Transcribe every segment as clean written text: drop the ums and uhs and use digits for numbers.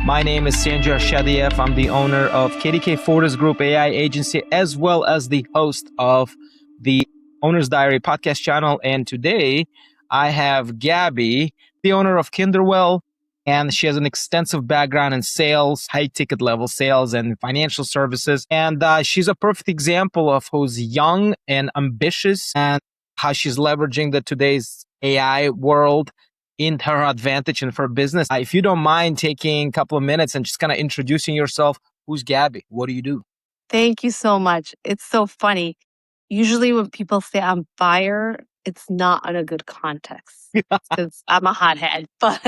My name is Sanjar. I'm the owner of KDK Fortis Group AI agency, as well as the host of the Owner's Diary podcast channel. And today I have Gabby, the owner of Kinderwell, and she has an extensive background in sales, high ticket level sales and financial services. And she's a perfect example of who's young and ambitious and how she's leveraging the today's AI world in her advantage and for business. If you don't mind taking a couple of minutes and just kind of introducing yourself, who's Gabby? What do you do? Thank you so much. It's so funny. Usually when people say I'm fire, it's not in a good context because I'm a hothead, but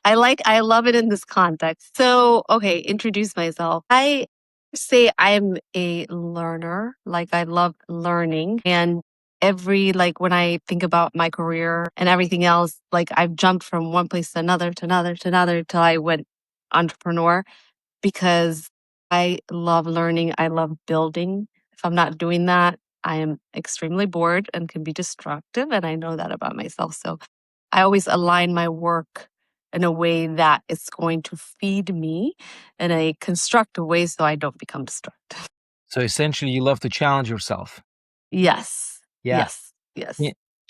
I love it in this context. So, okay, introduce myself. I say I'm a learner. Like I love learning and when I think about my career and everything else, like I've jumped from one place to another, till I went entrepreneur because I love learning. I love building. If I'm not doing that, I am extremely bored and can be destructive. And I know that about myself. So I always align my work in a way that it's going to feed me in a constructive way so I don't become destructive. So essentially, you love to challenge yourself. Yes. Yeah. Yes.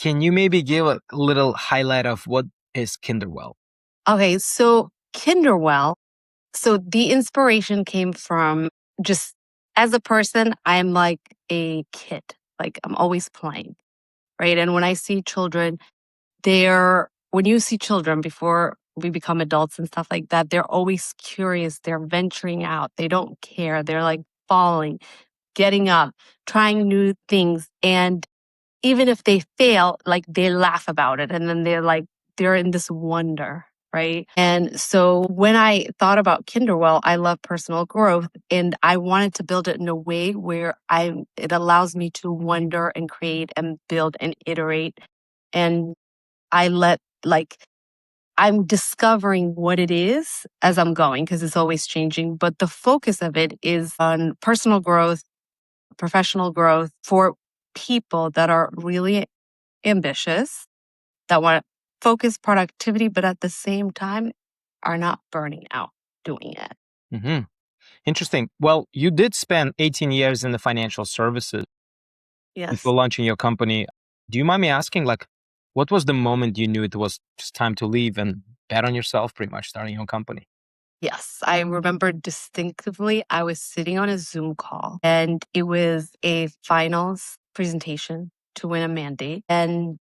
Can you maybe give a little highlight of what is Kinderwell? Okay. So Kinderwell. So the inspiration came from just as a person, I'm like a kid. Like I'm always playing, right? And when I see children, when you see children before we become adults and stuff like that, they're always curious. They're venturing out. They don't care. They're like falling, getting up, trying new things. And even if they fail, like they laugh about it. And then they're in this wonder, right? And so when I thought about Kinderwell, I love personal growth and I wanted to build it in a way where it allows me to wonder and create and build and iterate. And I'm discovering what it is as I'm going because it's always changing. But the focus of it is on personal growth, professional growth for people that are really ambitious, that want to focus productivity, but at the same time are not burning out doing it. Mm-hmm. Interesting. Well, you did spend 18 years in the financial services Yes. before launching your company. Do you mind me asking, what was the moment you knew it was just time to leave and bet on yourself, pretty much starting your own company? Yes, I remember distinctively. I was sitting on a Zoom call and it was a finals presentation to win a mandate. And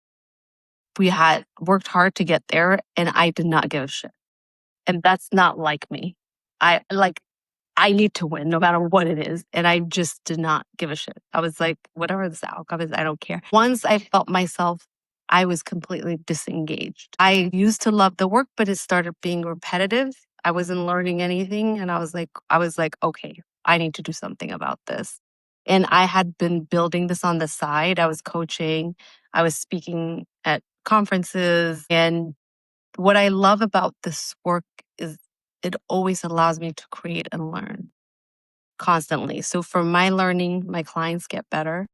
we had worked hard to get there and I did not give a shit. And that's not like me. I need to win no matter what it is. And I just did not give a shit. I was like, whatever this outcome is, I don't care. Once I felt myself, I was completely disengaged. I used to love the work, but it started being repetitive. I wasn't learning anything. And I was like, okay, I need to do something about this. And I had been building this on the side. I was coaching, I was speaking at conferences. And what I love about this work is it always allows me to create and learn constantly. So for my learning, my clients get better.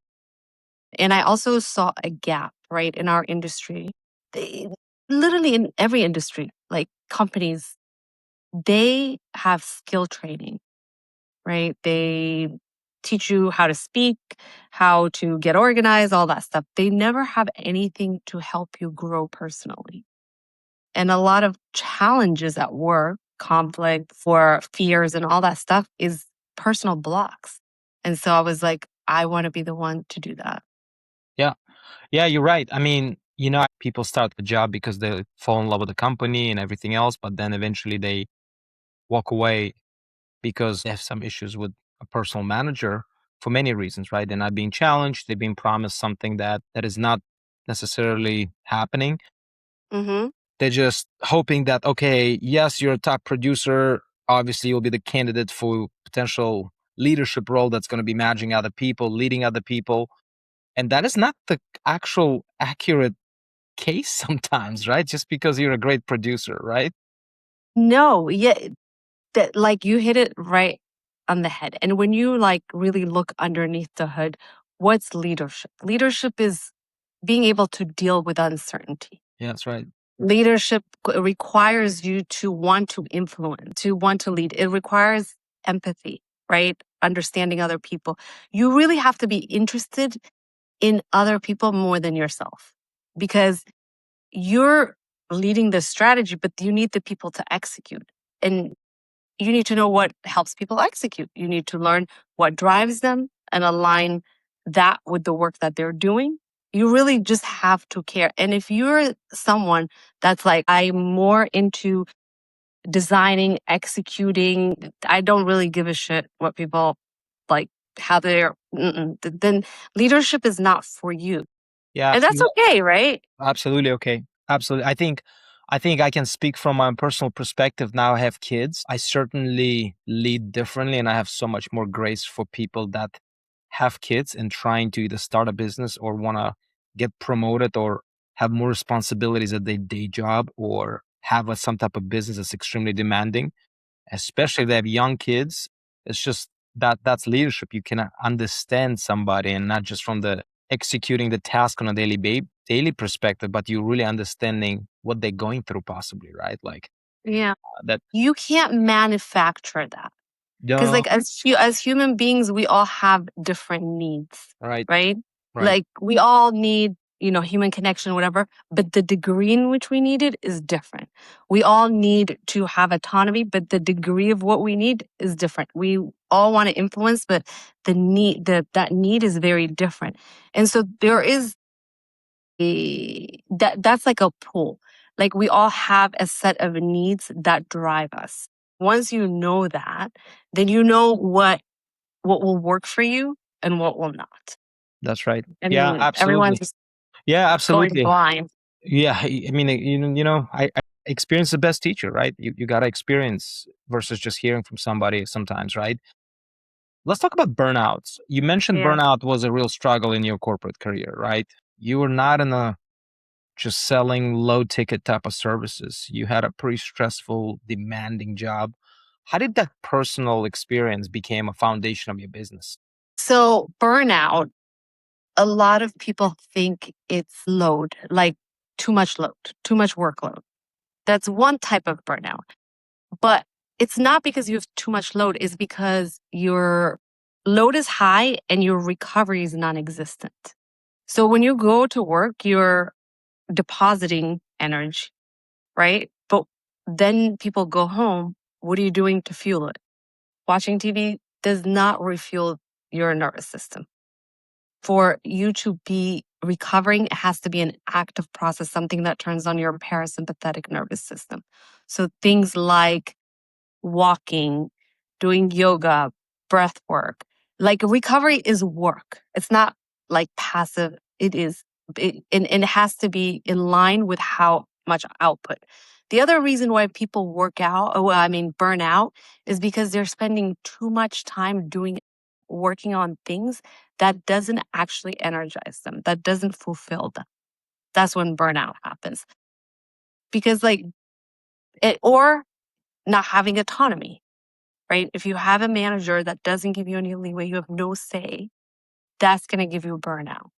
And I also saw a gap, right, in our industry. Literally in every industry, like companies, they have skill training, right? They teach you how to speak, how to get organized, all that stuff. They never have anything to help you grow personally. And a lot of challenges at work, conflicts or fears and all that stuff is personal blocks. And so I was like, I want to be the one to do that. Yeah. Yeah, you're right. I mean, people start the job because they fall in love with the company and everything else, but then eventually they walk away because they have some issues with a personal manager for many reasons, right? They're not being challenged. They're being promised something that is not necessarily happening. Mm-hmm. They're just hoping that, okay, yes, you're a top producer. Obviously, you'll be the candidate for potential leadership role that's going to be managing other people, leading other people. And that is not the actual accurate case sometimes, right? Just because you're a great producer, right? No, yeah, that like you hit it right on the head. And when you like really look underneath the hood, what's leadership? Leadership is being able to deal with uncertainty. Yeah, that's right. Leadership requires you to want to influence, to want to lead. It requires empathy, right? Understanding other people. You really have to be interested in other people more than yourself, because you're leading the strategy, but you need the people to execute. And you need to know what helps people execute. You need to learn what drives them and align that with the work that they're doing. You really just have to care. And if you're someone that's like, I'm more into designing, executing, I don't really give a shit what people like, how they're, then leadership is not for you. Yeah, And that's okay, right? absolutely okay. Absolutely. I think I can speak from my personal perspective. Now I have kids. I certainly lead differently, and I have so much more grace for people that have kids and trying to either start a business or want to get promoted or have more responsibilities at their day job or have some type of business that's extremely demanding, especially if they have young kids. It's just that's leadership. You can understand somebody and not just from the executing the task on a daily perspective, but you really understanding what they're going through possibly, right? Like Yeah. that. You can't manufacture that. Because No, like as human beings, we all have different needs, right, right? right. Like we all need, human connection, whatever, but the degree in which we need it is different. We all need to have autonomy, but the degree of what we need is different. We all want to influence, but that need is very different. And so there is that's like a pull. Like we all have a set of needs that drive us. Once you know that, then you know what will work for you and what will not. That's right. I Yeah, mean, everyone's absolutely. just Yeah, going absolutely. blind. Yeah, I mean, I experience the best teacher, right? You got to experience versus just hearing from somebody sometimes, right? Let's talk about burnouts. You mentioned Yeah. burnout was a real struggle in your corporate career, right? You were not in a just selling low ticket type of services. You had a pretty stressful, demanding job. How did that personal experience become a foundation of your business? So burnout, a lot of people think it's load, like too much load, too much workload. That's one type of burnout. But it's not because you have too much load, it's because your load is high and your recovery is non-existent. So when you go to work, you're depositing energy, right? But then people go home. What are you doing to fuel it? Watching TV does not refuel your nervous system. For you to be recovering, it has to be an active process, something that turns on your parasympathetic nervous system. So things like walking, doing yoga, breath work. Like recovery is work. It's not like passive. It is, and it has to be in line with how much output. The other reason why people burn out is because they're spending too much time working on things that doesn't actually energize them, that doesn't fulfill them. That's when burnout happens. Because or not having autonomy, right? If you have a manager that doesn't give you any leeway, you have no say, that's going to give you burnout.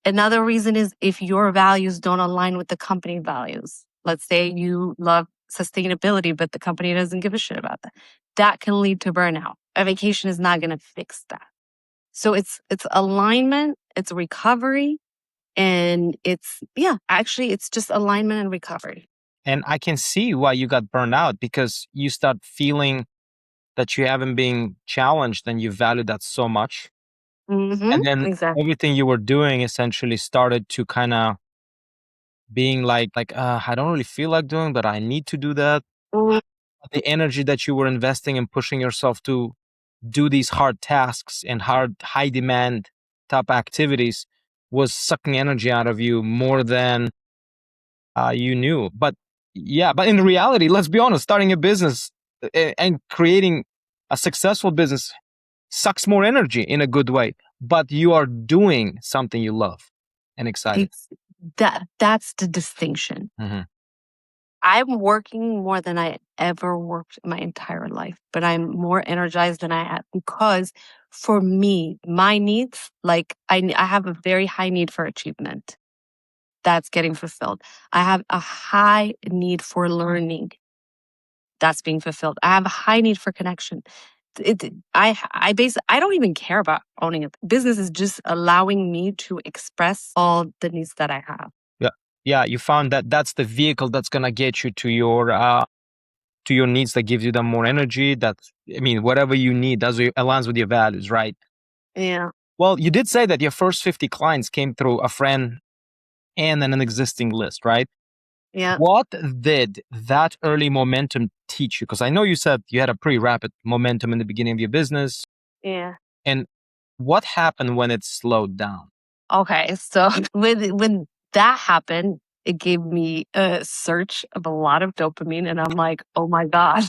Another reason is if your values don't align with the company values. Let's say you love sustainability, but the company doesn't give a shit about that. That can lead to burnout. A vacation is not going to fix that. So it's alignment, it's recovery, and it's just alignment and recovery. And I can see why you got burned out because you start feeling that you haven't been challenged and you value that so much. And then Exactly. everything you were doing essentially started to kind of being I don't really feel like doing, but I need to do that. Mhm. The energy that you were investing in pushing yourself to do these hard tasks and high demand type activities was sucking energy out of you more than you knew. But yeah, but in reality, let's be honest, starting a business and creating a successful business sucks more energy in a good way, but you are doing something you love and excited. It's that's the distinction. Mhm. I'm working more than I ever worked in my entire life, but I'm more energized than I have because for me, my needs, I have a very high need for achievement. that's getting fulfilled. I have a high need for learning that's being fulfilled. I have a high need for connection. I don't even care about owning a business. Is just allowing me to express all the needs that I have. Yeah, you found that that's the vehicle that's gonna get you to your needs, that gives you the more energy. That's, I mean, whatever you need, that's what aligns with your values, right? Yeah. Well, you did say that your first 50 clients came through a friend and an existing list, right? Yeah. What did that early momentum teach you? Because I know you said you had a pretty rapid momentum in the beginning of your business. Yeah. And what happened when it slowed down? Okay. So when that happened, it gave me a surge of a lot of dopamine, and I'm like, oh my God.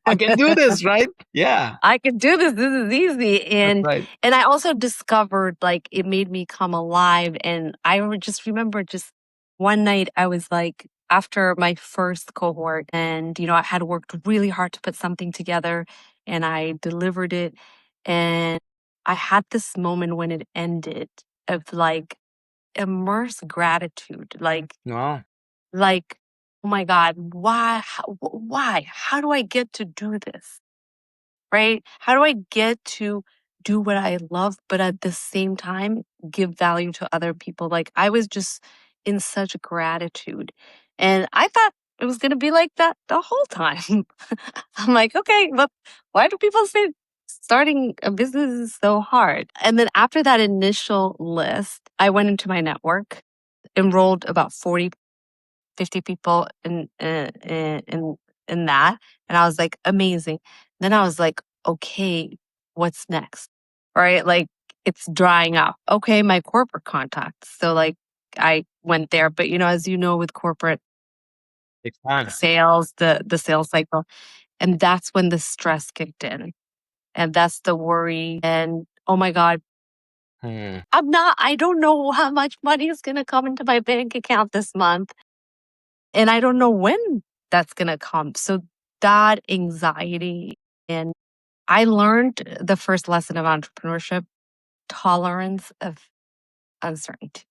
I can do this, right? Yeah, I can do this. This is easy. that's right. And I also discovered like it made me come alive. And just remember just one night I was like, after my first cohort, and I had worked really hard to put something together, and I delivered it. And I had this moment when it ended of like immense gratitude. Wow. Like, oh my God, why? Why? How do I get to do this? Right? How do I get to do what I love, but at the same time give value to other people? Like I was just in such gratitude. And I thought it was going to be like that the whole time. I'm like, okay, but why do people say starting a business is so hard? And then after that initial list, I went into my network, enrolled about 40 50 people in that, and I was like, amazing. Then I was like, okay, what's next? Right? Like it's drying up. Okay, my corporate contacts. So like I went there, but as you know, with corporate Takes time. sales, the sales cycle, and that's when the stress kicked in. And that's the worry. And oh my God, Hmm. I don't know how much money is gonna come into my bank account this month. And I don't know when that's going to come. So that anxiety, and I learned the first lesson of entrepreneurship, tolerance of uncertainty.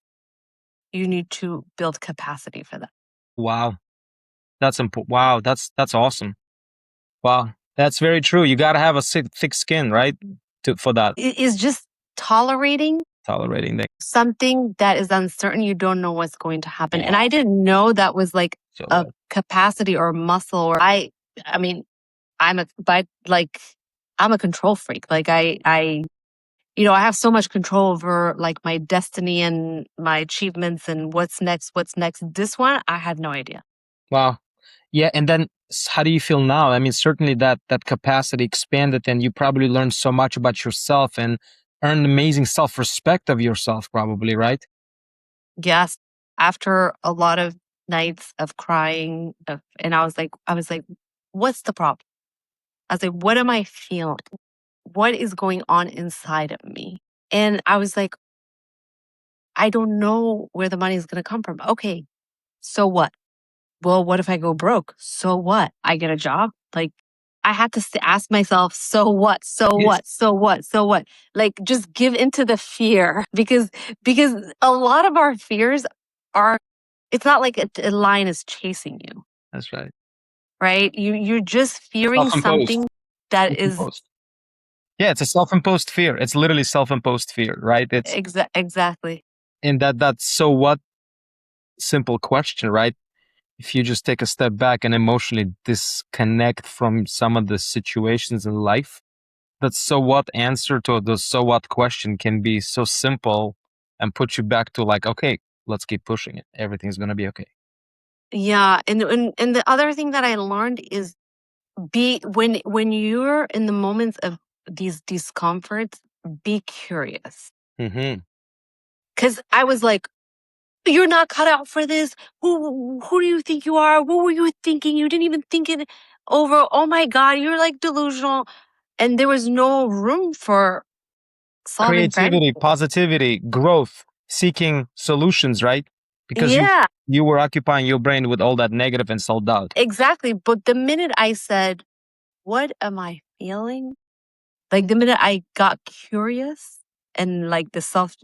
You need to build capacity for that. Wow. That's important. Wow, that's awesome. Wow, that's very true. You got to have a thick skin, right? For that, It is just tolerating tolerating that. something that is uncertain. You don't know what's going to happen. And Yeah. I didn't know that was like So a capacity or muscle. Or I mean, I'm a control freak. Like I have so much control over like my destiny and my achievements and what's next. This one, I had no idea. wow. Yeah, and then how do you feel now? I mean, certainly that capacity expanded, and you probably learned so much about yourself and earned amazing self-respect of yourself, probably, right? Yes. After a lot of nights of crying, and I was like, what's the problem? I was like, what am I feeling? What is going on inside of me? And I was like, I don't know where the money is going to come from. Okay, so what? Well, what if I go broke? So what? I get a job? Like, I had to ask myself, so what? So Yes. what? So what? So what? Like, just give into the fear because a lot of our fears are. It's not like a lion is chasing you, That's right. right? You're just fearing Self-imposed. something that is Self-imposed. Yeah, it's a self-imposed fear. It's literally self-imposed fear, right? It's exactly. and that's so what simple question, right? If you just take a step back and emotionally disconnect from some of the situations in life, that so what answer to the so what question can be so simple and put you back to like, okay, let's keep pushing it. Everything's gonna be okay. Yeah, and the other thing that I learned is be when you're in the moments of these discomforts, be curious. Mm-hmm. Because I was like, you're not cut out for this. Who do you think you are? What were you thinking? You didn't even think it over. Oh my God, you're like delusional. And there was no room for solving problems. Creativity, positivity, growth, seeking solutions, right? Because Yeah, you were occupying your brain with all that negative and self-doubt. exactly. But the minute I said, what am I feeling? Like the minute I got curious and like the self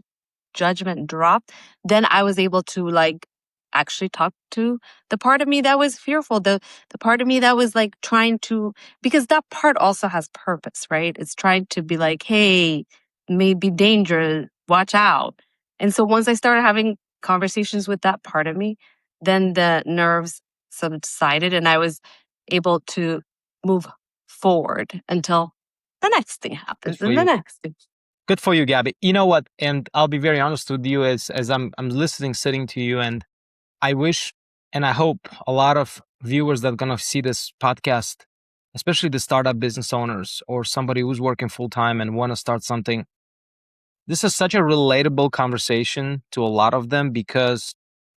judgment dropped, then I was able to like actually talk to the part of me that was fearful, the part of me that was like trying to, because that part also has purpose, right? It's trying to be like, hey, maybe danger, watch out. And so once I started having conversations with that part of me, then the nerves subsided and I was able to move forward until the next thing Good happens for and the you. next thing. Good for you, Gabby. You know what? And I'll be very honest with you as I'm listening, sitting to you, and I wish and I hope a lot of viewers that are gonna see this podcast, especially the startup business owners or somebody who's working full time and want to start something. This is such a relatable conversation to a lot of them because,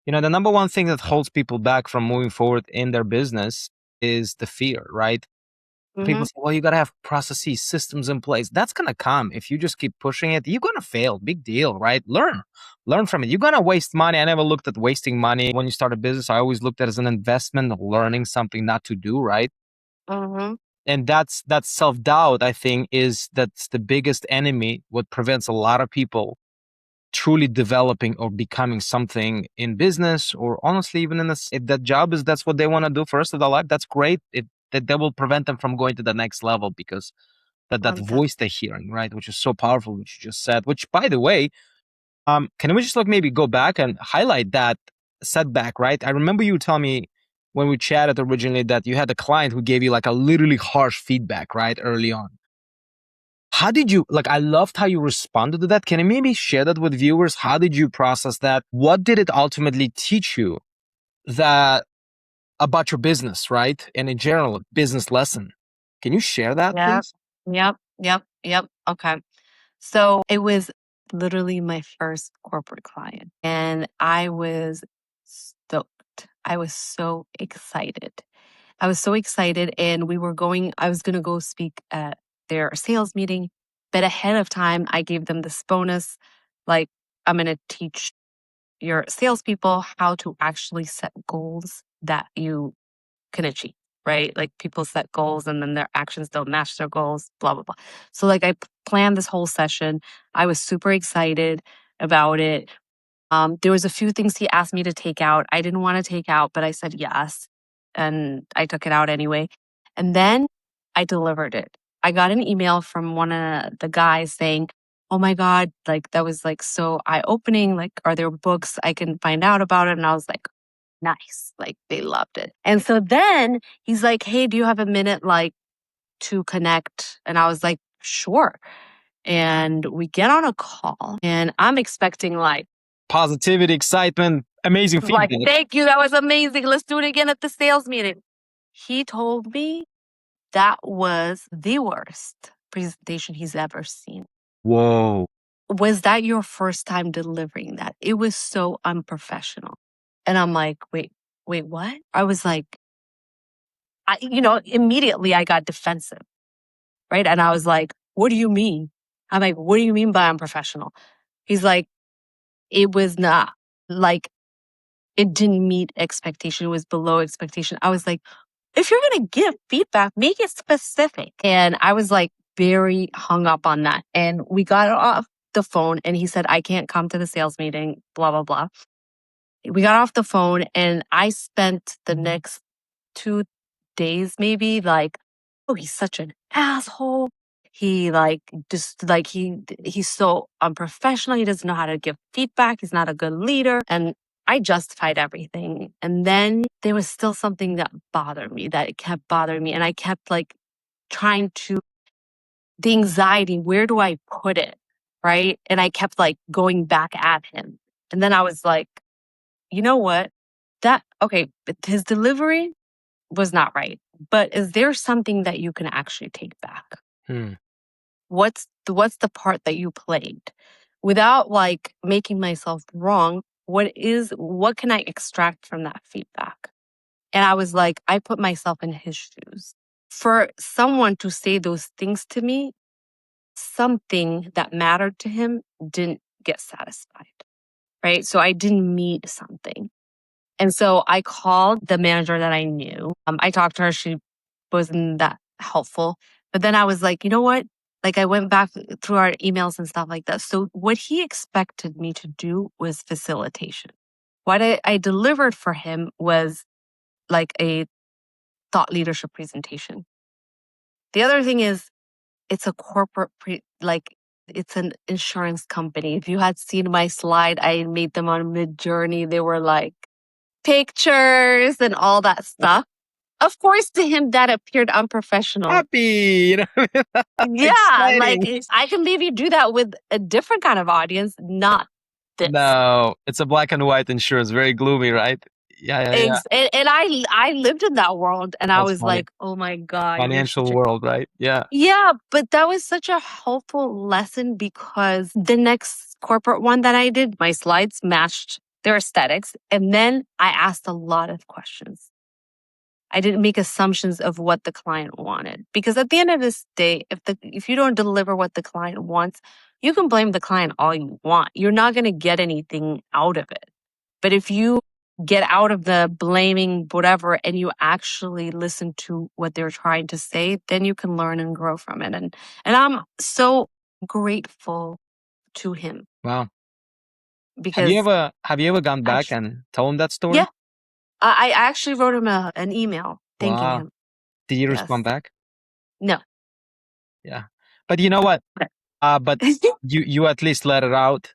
the number one thing that holds people back from moving forward in their business is the fear, right? People Mm-hmm. say, well, you got to have processes, systems in place. That's going to come. If you just keep pushing it, you're going to fail. Big deal, right? Learn from it. You're going to waste money. I never looked at wasting money when you start a business. I always looked at it as an investment, learning something not to do, right? Mm-hmm. And that's self-doubt, I think, that's the biggest enemy, what prevents a lot of people truly developing or becoming something in business or honestly even in this, if that job is that's what they want to do for the rest of their life, that's great. That will prevent them from going to the next level because that voice they're hearing, right, which is so powerful, which you just said, which by the way, can we just like maybe go back and highlight that setback, right? I remember you telling me when we chatted originally that you had a client who gave you like a literally harsh feedback, right, early on. How did you, like, I loved how you responded to that. Can you maybe share that with viewers? How did you process that? What did it ultimately teach you that about your business, right? And in general, business lesson. Can you share that, Yep. please? Yep. Okay. So it was literally my first corporate client and I was stoked. I was so excited. I was so excited and I was going to go speak at their sales meeting, but ahead of time, I gave them this bonus. Like, I'm going to teach your salespeople how to actually set goals that you can achieve, right? Like people set goals and then their actions don't match their goals, blah, blah, blah. So, like, I planned this whole session. I was super excited about it. There was a few things he asked me to take out. I didn't want to take out, but I said yes. And I took it out anyway. And then I delivered it. I got an email from one of the guys saying, oh my God, like that was like so eye opening. Like, are there books I can find out about it? And I was like, nice. Like they loved it. And so then he's like, hey, do you have a minute like to connect? And I was like, sure. And we get on a call and I'm expecting Positivity, excitement, amazing like, feedback. thank you. That was amazing. Let's do it again at the sales meeting. He told me that was the worst presentation he's ever seen. Whoa. Was that your first time delivering that? It was so unprofessional. And I'm like, wait, what? I was like, immediately I got defensive, right? And I was like, what do you mean? I'm like, what do you mean by unprofessional? He's like, it was not like, it didn't meet expectation. It was below expectation. I was like, if you're going to give feedback, make it specific. And I was like very hung up on that. And we got off the phone and he said, I can't come to the sales meeting, blah, blah, blah. We got off the phone and I spent the next 2 days maybe like, oh, he's such an asshole. He like just like he's so unprofessional. He doesn't know how to give feedback. He's not a good leader. And I justified everything. And then there was still something that bothered me, that it kept bothering me. And I kept like trying to, the anxiety, where do I put it? Right. And I kept like going back at him. And then I was like, you know what? Okay, but his delivery was not right. But is there something that you can actually take back? Hmm. What's the part that you played? Without like making myself wrong, what can I extract from that feedback? And I was like, I put myself in his shoes. For someone to say those things to me, something that mattered to him didn't get satisfied. Right. So I didn't meet something. And so I called the manager that I knew. I talked to her. She wasn't that helpful. But then I was like, you know what? Like I went back through our emails and stuff like that. So what he expected me to do was facilitation. What I delivered for him was like a thought leadership presentation. The other thing is it's a corporate like it's an insurance company. If you had seen my slide, I made them on Mid-Journey. They were like pictures and all that stuff. Of course, to him that appeared unprofessional. Happy, Yeah, like exciting. I can maybe do that with a different kind of audience, not this. No, it's a black and white insurance, very gloomy, right? Yeah. And I lived in that world, and I That's was funny. like, oh my God, you're Financial such a world, right? Yeah. yeah, but that was such a helpful lesson because the next corporate one that I did, my slides matched their aesthetics. And then I asked a lot of questions. I didn't make assumptions of what the client wanted. Because at the end of this day, if you don't deliver what the client wants, you can blame the client all you want. You're not going to get anything out of it. But if you get out of the blaming whatever and you actually listen to what they're trying to say, then you can learn and grow from it. And I'm so grateful to him Wow. because Have you ever gone back actually, and told him that story? yeah, I actually wrote him an email thanking Wow. him. Did you Yes. respond back? No. Yeah. But you know what? But you at least let it out.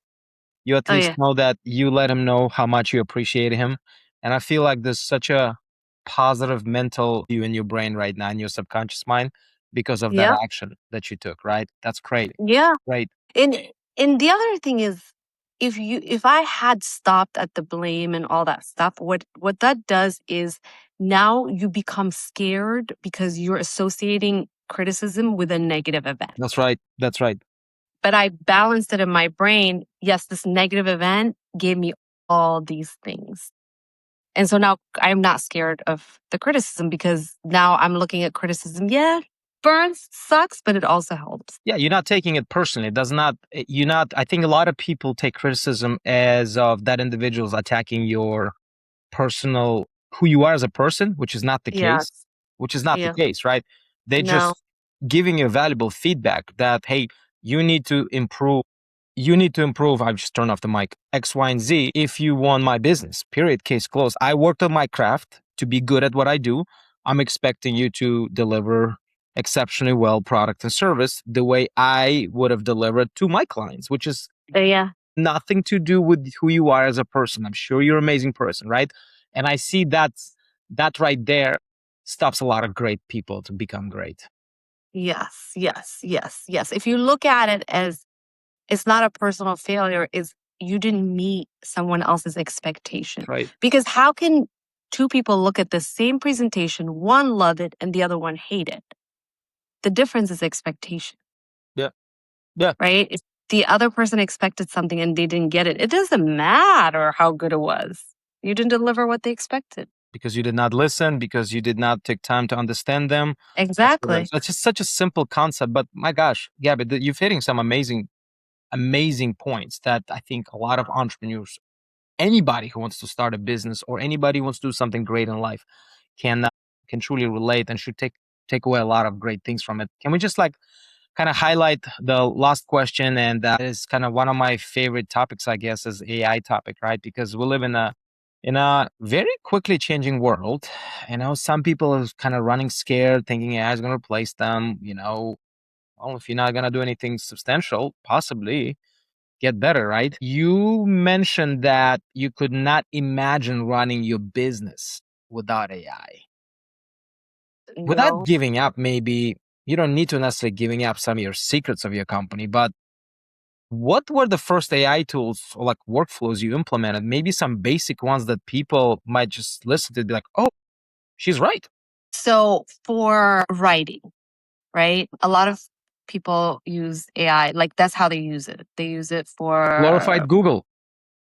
You at Oh least yeah. know that you let him know how much you appreciate him. And I feel like there's such a positive mental you in your brain right now in your subconscious mind because of that Yeah. action that you took, right? That's great. Yeah. Great. And the other thing is if I had stopped at the blame and all that stuff, what that does is now you become scared because you're associating criticism with a negative event. That's right. That's right. But I balanced it in my brain. Yes, this negative event gave me all these things. And so now I'm not scared of the criticism because now I'm looking at criticism. Yeah, burns sucks, but it also helps. Yeah, you're not taking it personally. It does not, you're not, I think a lot of people take criticism as of that individual's attacking your personal, who you are as a person, which is not the case, Yes. which is not the Yeah. case, right? They No. just giving you valuable feedback that, hey, you need to improve. You need to improve. I've just turned off the mic. X, Y, and Z. If you want my business, period, case closed. I worked on my craft to be good at what I do. I'm expecting you to deliver exceptionally well product and service the way I would have delivered to my clients, which is Yeah. nothing to do with who you are as a person. I'm sure you're an amazing person, right? And I see that right there stops a lot of great people to become great. Yes. Yes. Yes. Yes. If you look at it as it's not a personal failure, is you didn't meet someone else's expectation. Right. Because how can two people look at the same presentation, one love it and the other one hate it? The difference is expectation. Yeah. Yeah. Right? If the other person expected something and they didn't get it, it doesn't matter how good it was. You didn't deliver what they expected. Because you did not listen, because you did not take time to understand them. Exactly. So it's just such a simple concept, but my gosh, Gabby, you're hitting some amazing points that I think a lot of entrepreneurs, anybody who wants to start a business or anybody who wants to do something great in life can truly relate and should take away a lot of great things from it. Can we just like kind of highlight the last question? And that is kind of one of my favorite topics, I guess, is AI topic, right? Because we live in a very quickly changing world. You know, some people are kind of running scared, thinking AI is going to replace them. You know, well, if you're not going to do anything substantial, possibly get better, right? You mentioned that you could not imagine running your business without AI. Without No. giving up, maybe you don't need to necessarily giving up some of your secrets of your company, but what were the first AI tools or like workflows you implemented? Maybe some basic ones that people might just listen to be like, oh, she's right. So for writing, right? A lot of people use AI, like that's how they use it. They use it for Glorified Google.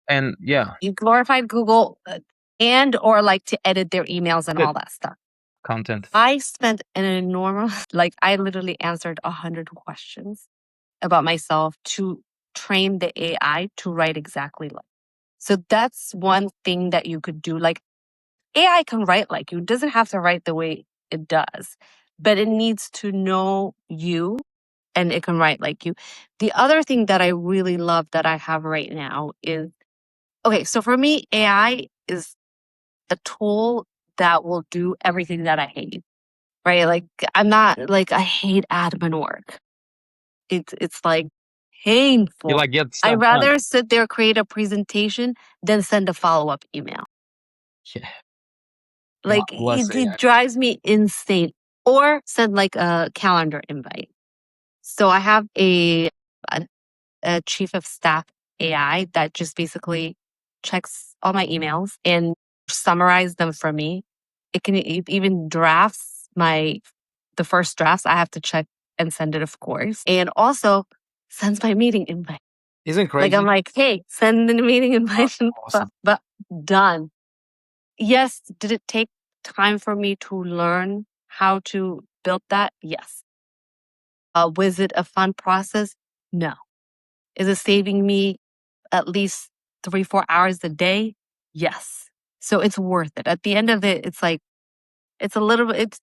And yeah, glorified Google and or like to edit their emails and good all that stuff. content. I spent an enormous, like I literally answered 100 questions about myself to train the AI to write exactly like. So that's one thing that you could do. Like AI can write like you. It doesn't have to write the way it does, but it needs to know you and it can write like you. The other thing that I really love that I have right now is, okay, so for me, AI is a tool that will do everything that I hate, right? Like I'm not like, I hate admin work. It's like You painful. like get I'd stuff done. rather sit there, create a presentation than send a follow-up email. Yeah. God Like bless it AI. drives me insane. Or send like a calendar invite. So I have a, a chief of staff AI that just basically checks all my emails and summarize them for me. It even drafts the first drafts. I have to check and send it, of course, and also sends my meeting invite. Isn't Like I'm crazy? like, hey, send the meeting invite, Awesome. but done. Yes, did it take time for me to learn how to build that? Yes. Was it a fun process? No. Is it saving me at least 3-4 hours a day? Yes. So it's worth it. At the end of it, it's like, it's a little bit, it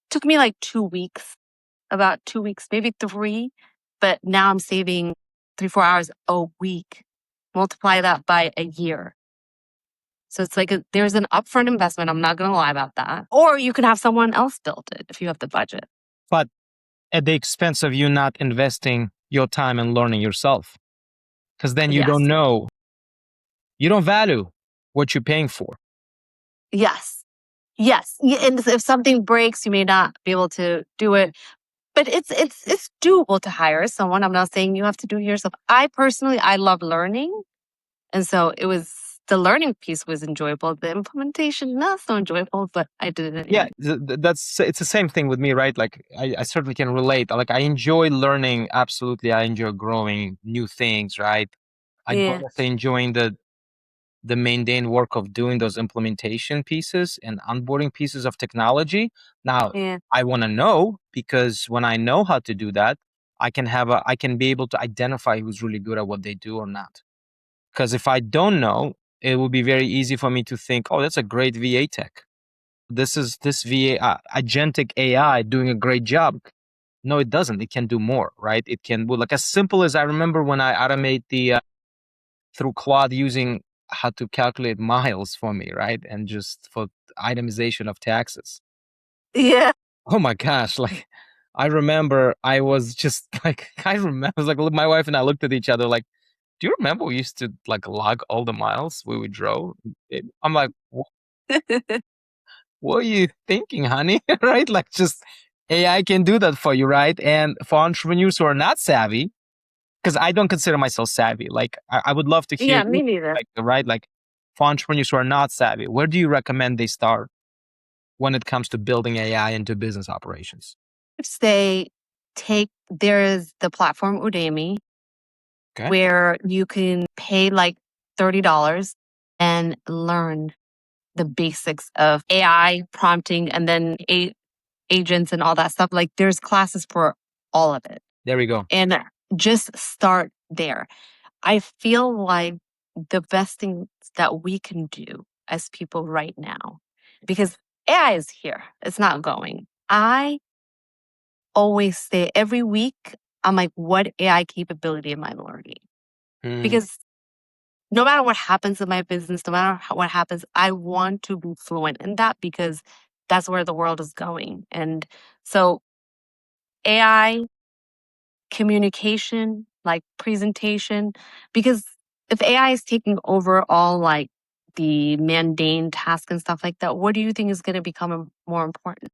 took me like 2 weeks, about 2 weeks, maybe three, but now I'm saving 3-4 hours a week. Multiply that by a year. So it's like there's an upfront investment. I'm not going to lie about that. Or you can have someone else build it if you have the budget. But at the expense of you not investing your time and learning yourself. Because then you don't Yes. know, you don't value what you're paying for. Yes. Yes. And if something breaks, you may not be able to do it. But it's doable to hire someone. I'm not saying you have to do it yourself. I personally, I love learning. And so the learning piece was enjoyable. The implementation, not so enjoyable, but I did it Yeah, anyway. it's the same thing with me, right? Like I certainly can relate. Like I enjoy learning. Absolutely, I enjoy growing new things, right? I Yeah. don't say enjoying the mundane work of doing those implementation pieces and onboarding pieces of technology. Now, Yeah. I want to know because when I know how to do that, I can be able to identify who's really good at what they do or not. Because if I don't know, it will be very easy for me to think, oh, that's a great VA tech. This VA agentic AI doing a great job. No, it doesn't. It can do more, right? It can, well, like as simple as I remember when I automate the through Claude using how to calculate miles for me, right? And just for itemization of taxes. Yeah. Oh my gosh, like I remember I was just like I remember I was like my wife and I looked at each other like, do you remember we used to like log all the miles we drove? I'm like, what are you thinking, honey? Right? Like just AI can do that for you, right? And for entrepreneurs who are not savvy, because I don't consider myself savvy. Like I would love to hear Yeah, me neither. like right, like for entrepreneurs who are not savvy, where do you recommend they start when it comes to building AI into business operations? Say there is the platform Udemy Okay, where you can pay like $30 and learn the basics of AI prompting and then agents and all that stuff. Like there's classes for all of it. there we go. And just start there. I feel like the best thing that we can do as people right now, because AI is here, it's not going. I always say every week, I'm like, what AI capability am I learning? Mm, Because no matter what happens in my business, no matter what happens, I want to be fluent in that because that's where the world is going. And so AI, communication, like presentation, because if AI is taking over all like the mundane tasks and stuff like that, what do you think is going to become more important,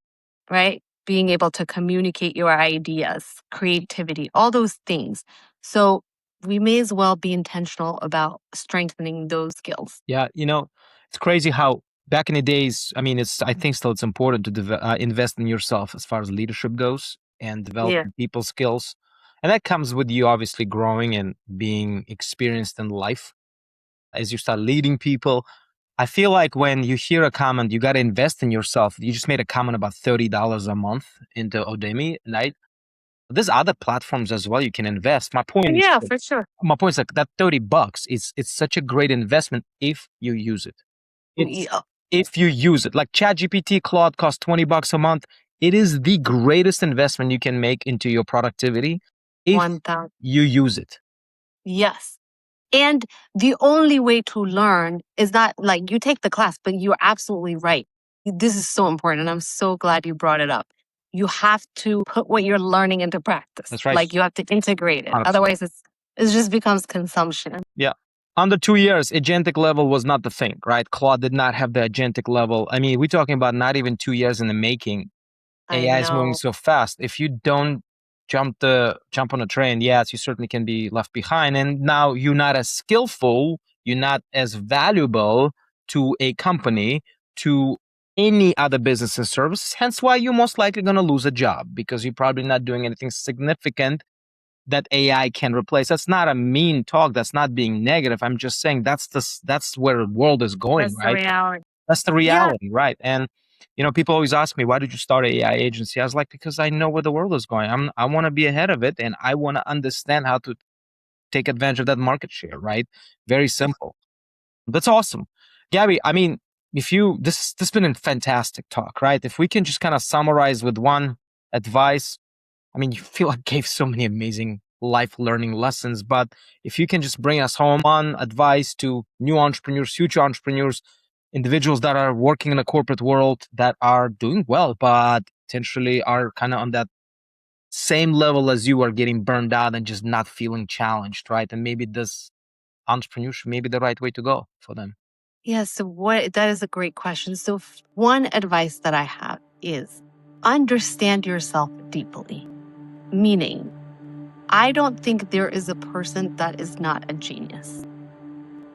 right? Being able to communicate your ideas, creativity, all those things. So we may as well be intentional about strengthening those skills. yeah, it's crazy how back in the days. I mean, I think still it's important to invest in yourself as far as leadership goes and Yeah. developing people skills, and that comes with you obviously growing and being experienced in life as you start leading people. I feel like when you hear a comment, you got to invest in yourself. You just made a comment about $30 a month into Udemy, right? There's other platforms as well you can invest. Yeah, for sure. My point is like that $30 is it's such a great investment if you use it. It's Yeah. if you use it. Like ChatGPT, Claude costs $20 a month. It is the greatest investment you can make into your productivity if 1,000. you use it. Yes. And the only way to learn is not like you take the class, but you're absolutely right. This is so important. And I'm so glad you brought it up. You have to put what you're learning into practice. That's right. Like you have to integrate it. 100%. Otherwise, it just becomes consumption. Yeah. Under 2 years, agentic level was not the thing, right? Claude did not have the agentic level. I mean, we're talking about not even 2 years in the making. AI is moving so fast. If you don't jump on a train, yes, you certainly can be left behind. And now you're not as skillful, you're not as valuable to a company, to any other business and services. Hence why you're most likely going to lose a job, because you're probably not doing anything significant that AI can replace. That's not a mean talk. That's not being negative. I'm just saying that's where the world is going, That's right? the reality. That's the reality, right? And people always ask me, why did you start an AI agency? I was like, because I know where the world is going. I want to be ahead of it, and I want to understand how to take advantage of that market share, right? Very simple. That's awesome. Gabby, I mean, if you this has been a fantastic talk, right? If we can just kind of summarize with one advice, I mean, you feel like gave so many amazing life learning lessons, but if you can just bring us home on advice to new entrepreneurs, future entrepreneurs, individuals that are working in a corporate world that are doing well, but potentially are kind of on that same level as you, are getting burned out and just not feeling challenged, right? And maybe this entrepreneurship may be the right way to go for them. Yeah, so that is a great question. So one advice that I have is understand yourself deeply. Meaning, I don't think there is a person that is not a genius.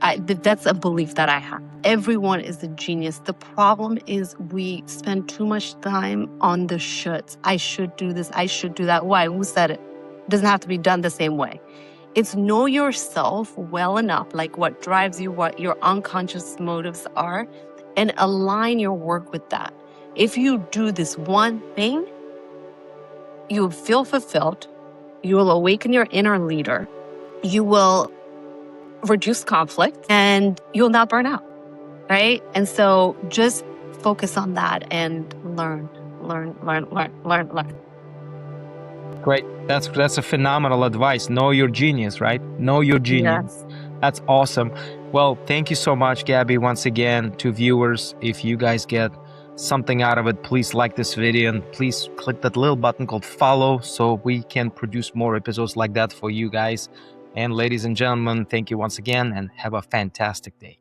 That's a belief that I have. Everyone is a genius. The problem is we spend too much time on the shoulds. I should do this. I should do that. Why? Who said it? It doesn't have to be done the same way. It's know yourself well enough, like what drives you, what your unconscious motives are, and align your work with that. If you do this one thing, you'll feel fulfilled. You will awaken your inner leader. You will reduce conflict and you'll not burn out, right? And so just focus on that and learn. Great. That's a phenomenal advice. Know your genius, right? Know your genius. Yes. That's awesome. Well, thank you so much, Gabby. Once again, to viewers, if you guys get something out of it, please like this video and please click that little button called follow so we can produce more episodes like that for you guys. And ladies and gentlemen, thank you once again and have a fantastic day.